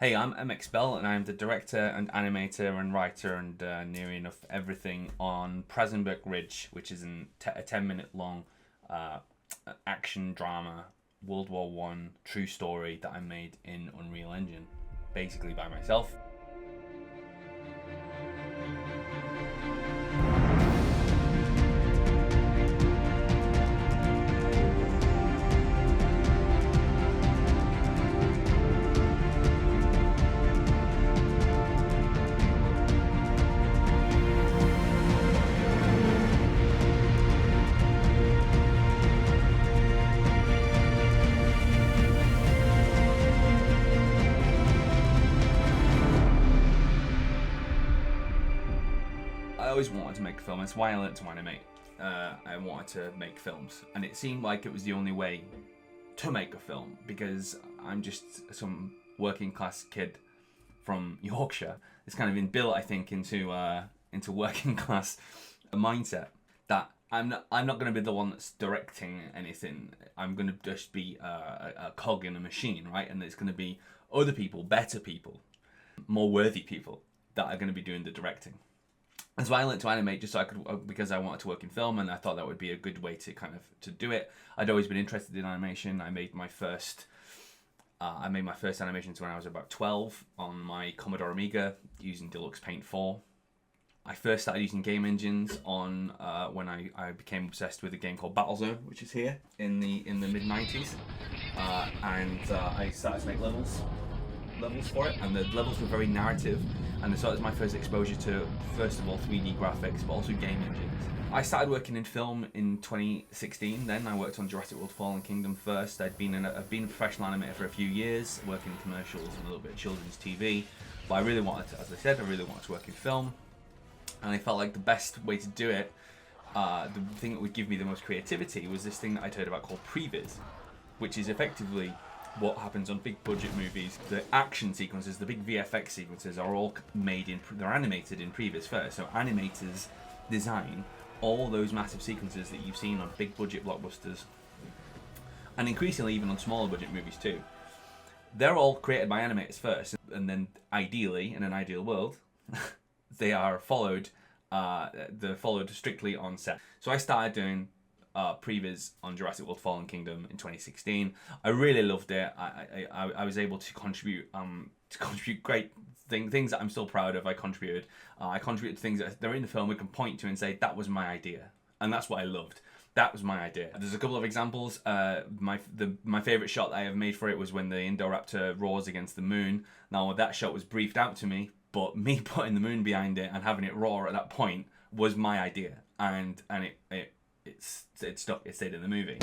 Hey, I'm MX Bell, and I'm the director and animator and writer and near enough everything on PRAZINBURK Ridge, which is a 10-minute long action drama, World War One true story that I made in Unreal Engine, basically by myself. I always wanted to make a film. That's why I learned to animate. I wanted to make films, and it seemed like it was the only way to make a film, because I'm just some working class kid from Yorkshire. It's kind of been built, I think, into working class mindset that I'm not going to be the one that's directing anything. I'm going to just be a cog in a machine, right? And it's going to be other people, better people, more worthy people that are going to be doing the directing. And so I learned to animate just so I could, because I wanted to work in film, and I thought that would be a good way to to do it. I'd always been interested in animation. I made my first animations when I was about 12 on my Commodore Amiga using Deluxe Paint 4. I first started using game engines on when I became obsessed with a game called Battlezone, which is here in the mid-90s, and I started to make levels for it, and the levels were very narrative, and so it was my first exposure to, first of all, 3D graphics, but also game engines. I started working in film in 2016. Then I worked on Jurassic World: Fallen Kingdom first. I've been a professional animator for a few years, working in commercials and a little bit of children's TV, but I really wanted to, as I said, work in film, and I felt like the best way to do it, the thing that would give me the most creativity, was this thing that I'd heard about called Previs, which is effectively what happens on big budget movies. The action sequences, the big VFX sequences, are all they're animated in Previs first. So animators design all those massive sequences that you've seen on big budget blockbusters, and increasingly even on smaller budget movies too. They're all created by animators first, and then ideally, in an ideal world, they are followed. They're followed strictly on set. So I started doing Previs on Jurassic World: Fallen Kingdom in 2016. I really loved it. I was able to contribute great things that I'm still proud of. I contributed things that they're in the film we can point to and say that was my idea, and that's what I loved. That was my idea. There's a couple of examples. My favorite shot that I ever made for it was when the Indoraptor roars against the moon. Now that shot was briefed out to me, but me putting the moon behind it and having it roar at that point was my idea, and it stuck. It stayed in the movie.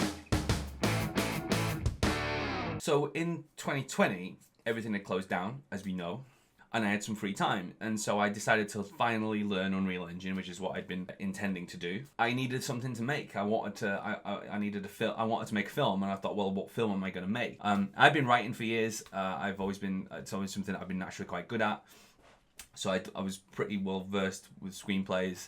So in 2020, everything had closed down, as we know, and I had some free time, and so I decided to finally learn Unreal Engine, which is what I'd been intending to do. I needed something to make. I wanted to make a film, and I thought, well, what film am I going to make? I've been writing for years. It's always something that I've been naturally quite good at. So I was pretty well versed with screenplays.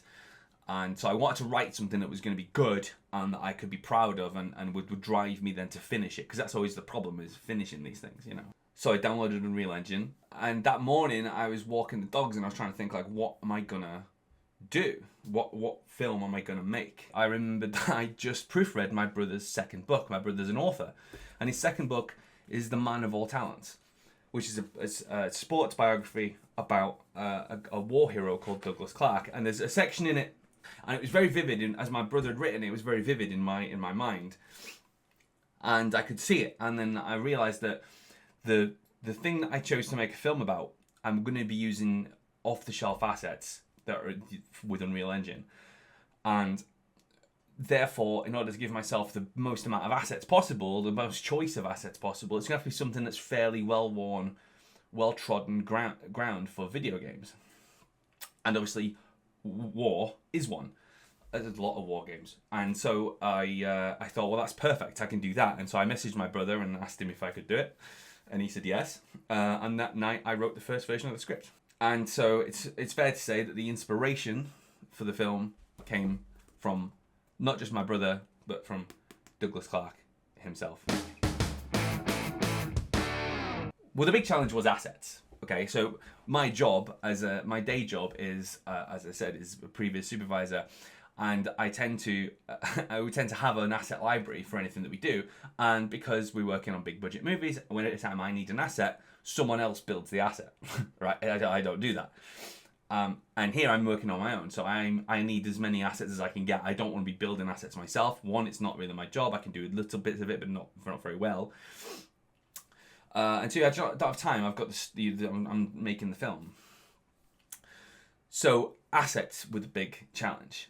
And so I wanted to write something that was going to be good and that I could be proud of, and would drive me then to finish it, because that's always the problem, is finishing these things, you know. So I downloaded Unreal Engine, and that morning I was walking the dogs and I was trying to think, like, what am I going to do? What film am I going to make? I remembered that I just proofread my brother's second book. My brother's an author, and his second book is The Man of All Talents, which is a sports biography about a war hero called Douglas Clark. And there's a section in it, and it was very vivid, and as my brother had written it was very vivid in my mind, and I could see it. And then I realized that the thing that I chose to make a film about, I'm going to be using off-the-shelf assets that are with Unreal Engine, and therefore, in order to give myself the most amount of assets possible, the most choice of assets possible, it's going to have to be something that's fairly well-worn, well-trodden ground for video games. And obviously, war is one. There's a lot of war games, and so I thought, well, that's perfect. I can do that. And so I messaged my brother and asked him if I could do it, and he said yes. And that night, I wrote the first version of the script. And so it's fair to say that the inspiration for the film came from not just my brother, but from Douglas Clark himself. Well, the big challenge was assets. Okay, so my job my day job is, as I said, is a Previs supervisor, and I tend to have an asset library for anything that we do. And because we're working on big budget movies, when at a time I need an asset, someone else builds the asset, right? I don't do that. And here I'm working on my own, so I need as many assets as I can get. I don't want to be building assets myself. One, it's not really my job. I can do little bits of it, but not very well. And two, I don't have time. I've got I'm making the film. So assets were the big challenge.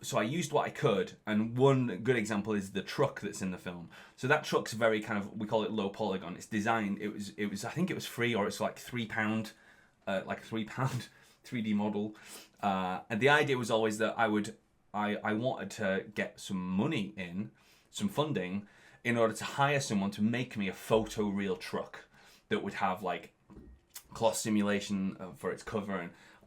So I used what I could, and one good example is the truck that's in the film. So that truck's very kind of, we call it low polygon. It's designed. It was I think it was free, or it's like £3, like a £3 3D model. And the idea was always that I wanted to get some money in, some funding, in order to hire someone to make me a photoreal truck that would have like cloth simulation for its cover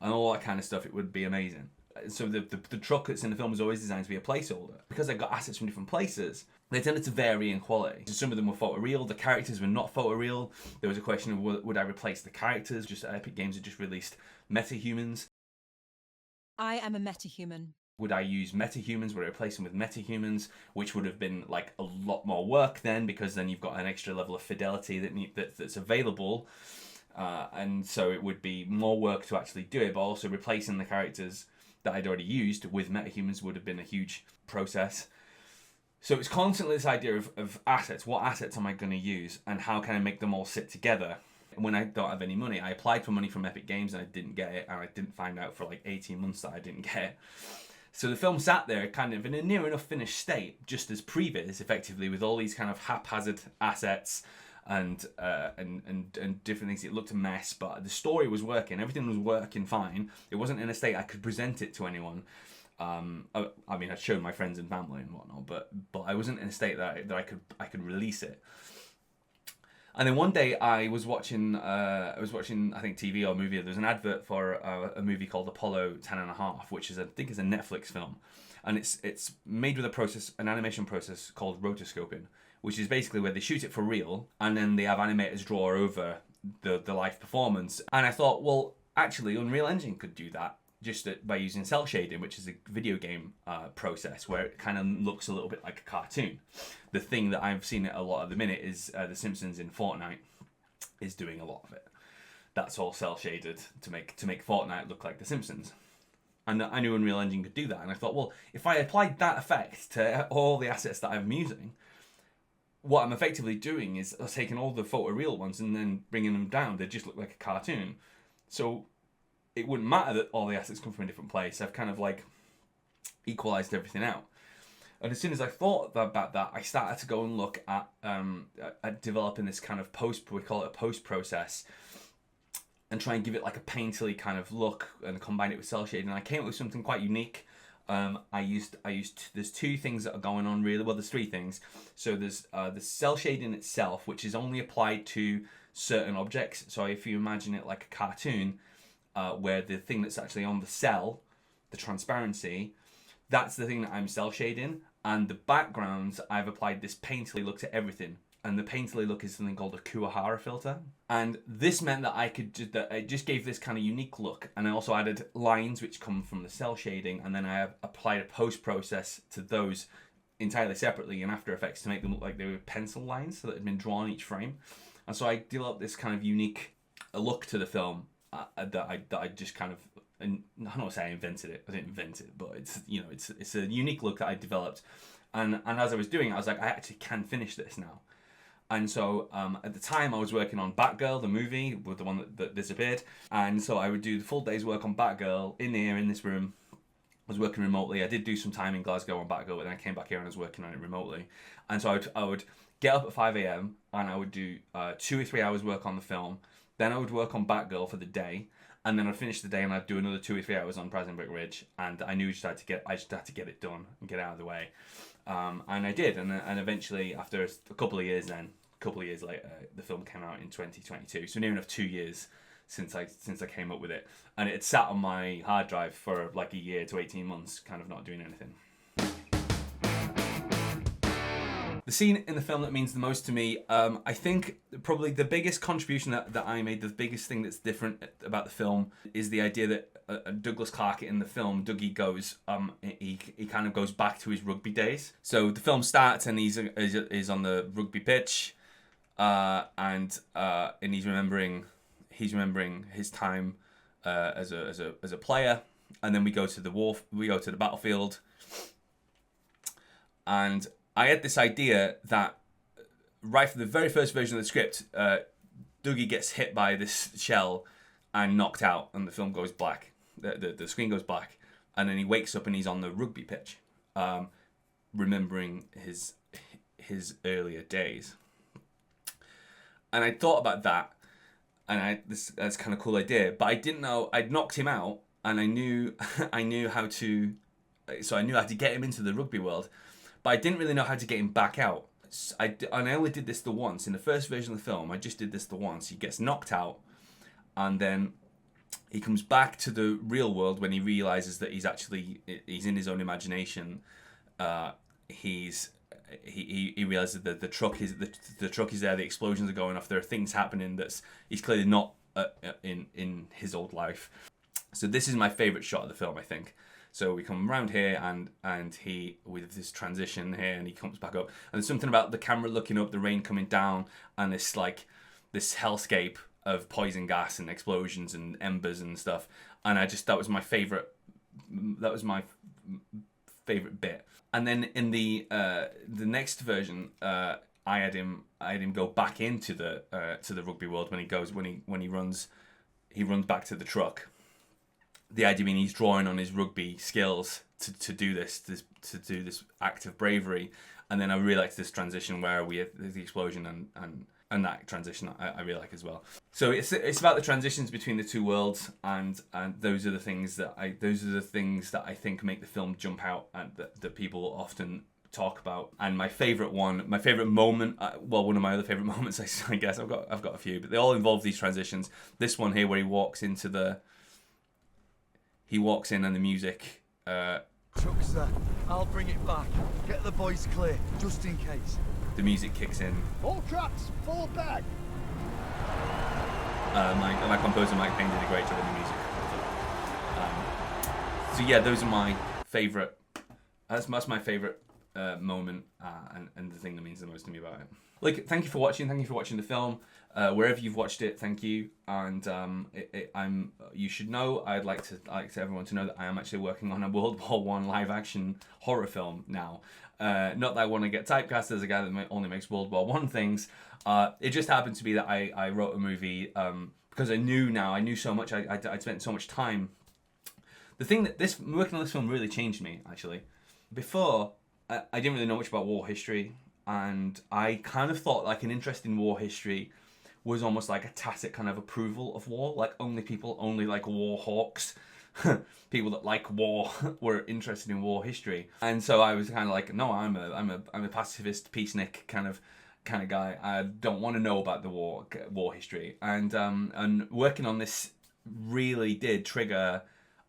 and all that kind of stuff. It would be amazing. So the truck that's in the film was always designed to be a placeholder. Because I got assets from different places, they tended to vary in quality. So some of them were photoreal, the characters were not photoreal. There was a question of would I replace the characters? Just Epic Games had just released metahumans. I am a metahuman. Would I use metahumans? Would I replace them with metahumans? Which would have been like a lot more work then, because then you've got an extra level of fidelity that's available. And so it would be more work to actually do it, but also replacing the characters that I'd already used with metahumans would have been a huge process. So it's constantly this idea of assets. What assets am I going to use, and how can I make them all sit together? And when I don't have any money, I applied for money from Epic Games and I didn't get it, and I didn't find out for like 18 months that I didn't get it. So the film sat there kind of in a near enough finished state, just as Previs, effectively, with all these kind of haphazard assets and different things. It looked a mess, but the story was working. Everything was working fine. It wasn't in a state I could present it to anyone. I mean, I'd shown my friends and family and whatnot, but I wasn't in a state that I could release it. And then one day I was watching I think TV or movie. There was an advert for a movie called Apollo 10.5, which is I think is a Netflix film, and it's made with an animation process called rotoscoping, which is basically where they shoot it for real and then they have animators draw over the live performance. And I thought, well, actually Unreal Engine could do that just by using Cel-Shading, which is a video game process where it kind of looks a little bit like a cartoon. The thing that I've seen it a lot at the minute is The Simpsons in Fortnite is doing a lot of it. That's all cel-shaded to make Fortnite look like The Simpsons. And I knew Unreal Engine could do that, and I thought, well, if I applied that effect to all the assets that I'm using, what I'm effectively doing is taking all the photoreal ones and then bringing them down. They just look like a cartoon. So it wouldn't matter that all the assets come from a different place. I've kind of like equalized everything out. And as soon as I thought about that, I started to go and look at developing this kind of we call it a post process, and try and give it like a painterly kind of look and combine it with cel-shading. And I came up with something quite unique. There's two things that are going on really. Well, there's three things. So there's the cel-shading itself, which is only applied to certain objects. So if you imagine it like a cartoon, where the thing that's actually on the cell, the transparency, that's the thing that I'm cel-shading. And the backgrounds, I've applied this painterly look to everything. And the painterly look is something called a Kuwahara filter. And this meant that it just gave this kind of unique look. And I also added lines which come from the cel-shading, and then I have applied a post process to those entirely separately in After Effects to make them look like they were pencil lines, so that had been drawn each frame. And so I developed this kind of unique look to the film that I just kind of, and I don't want to say I invented it. I didn't invent it, but it's a unique look that I developed. And as I was doing it, I was like, I actually can finish this now. And so at the time I was working on Batgirl, the movie, with the one that disappeared. And so I would do the full day's work on Batgirl in this room. I was working remotely. I did do some time in Glasgow on Batgirl, but then I came back here and I was working on it remotely. And so I would get up at 5 a.m. and I would do 2 or 3 hours work on the film. Then I would work on Batgirl for the day. And then I'd finish the day and I'd do another 2 or 3 hours on PRAZINBURK Ridge. And I knew I just had to get it done and get out of the way. And I did, and eventually, after a couple of years later, the film came out in 2022. So near enough 2 years since I came up with it, and it had sat on my hard drive for like a year to 18 months, kind of not doing anything. The scene in the film that means the most to me, I think probably the biggest contribution that I made, the biggest thing that's different about the film, is the idea that Douglas Clark in the film, Dougie goes, he kind of goes back to his rugby days. So the film starts and he's on the rugby pitch, and he's remembering his time as a player, and then we go to the battlefield, and I had this idea that right from the very first version of the script, Dougie gets hit by this shell and knocked out, and the film goes black. The screen goes black, and then he wakes up and he's on the rugby pitch, remembering his earlier days. And I thought about that, and that's kind of cool idea. But I didn't know I'd knocked him out, and I knew how to, so I knew how to get him into the rugby world. But I didn't really know how to get him back out. And I only did this the once. In the first version of the film, I just did this the once. He gets knocked out, and then he comes back to the real world when he realizes that he's in his own imagination. He realizes that the truck is there. The explosions are going off. There are things happening he's clearly not in his old life. So this is my favorite shot of the film, I think. So we come around here, and he, with this transition here, and he comes back up. And there's something about the camera looking up, the rain coming down, and this hellscape of poison gas and explosions and embers and stuff. And that was my favorite bit. And then in the next version, I had him go back into the rugby world when he runs back to the truck. The idea being he's drawing on his rugby skills to do this act of bravery, and then I really liked this transition where we have the explosion and that transition I really like as well. So it's about the transitions between the two worlds, and those are the things that I think make the film jump out and that people often talk about. And my favorite moment, one of my other favorite moments, I guess I've got a few, but they all involve these transitions. This one here where he walks in and the music. Truck's there. I'll bring it back. Get the boys clear, just in case. The music kicks in. All trucks, fall back. My composer Mike Payne did a great job with the music. So yeah, those are my favorite. That's my favorite moment, and the thing that means the most to me about it. Like, thank you for watching. Thank you for watching the film. Wherever you've watched it, thank you. And you should know, I'd like everyone to know that I am actually working on a World War I live action horror film now. Not that I want to get typecast as a guy that only makes World War I things. It just happened to be that I wrote a movie because I knew so much. I'd spent so much time. The thing that working on this film really changed me, actually. Before, I didn't really know much about war history, and I kind of thought like an interest in war history was almost like a tacit kind of approval of war. Like only like war hawks, people that like war were interested in war history. And so I was kind of like, no, I'm a pacifist, peacenik kind of guy. I don't want to know about the war history. And working on this really did trigger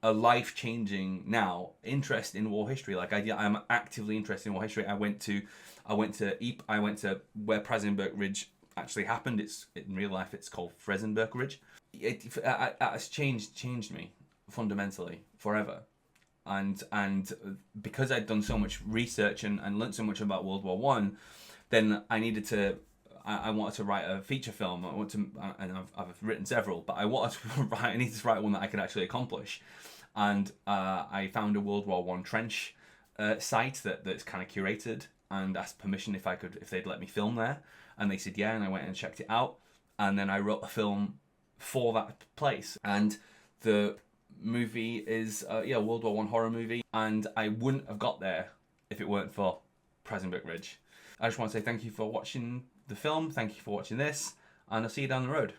a life-changing now interest in war history. Like I'm actively interested in war history. I went to where PRAZINBURK RIDGE actually happened. In real life it's called PRAZINBURK RIDGE. It has changed me fundamentally forever. And because I'd done so much research and learned so much about World War I, then I wanted to write a feature film. And I've written several, but I needed to write one that I could actually accomplish. And I found a World War I trench site that's kind of curated, and asked permission if they'd let me film there. And they said yeah, and I went and checked it out. And then I wrote a film for that place. And the movie is a World War I horror movie, and I wouldn't have got there if it weren't for PRAZINBURK RIDGE. I just want to say thank you for watching the film, thank you for watching this, and I'll see you down the road.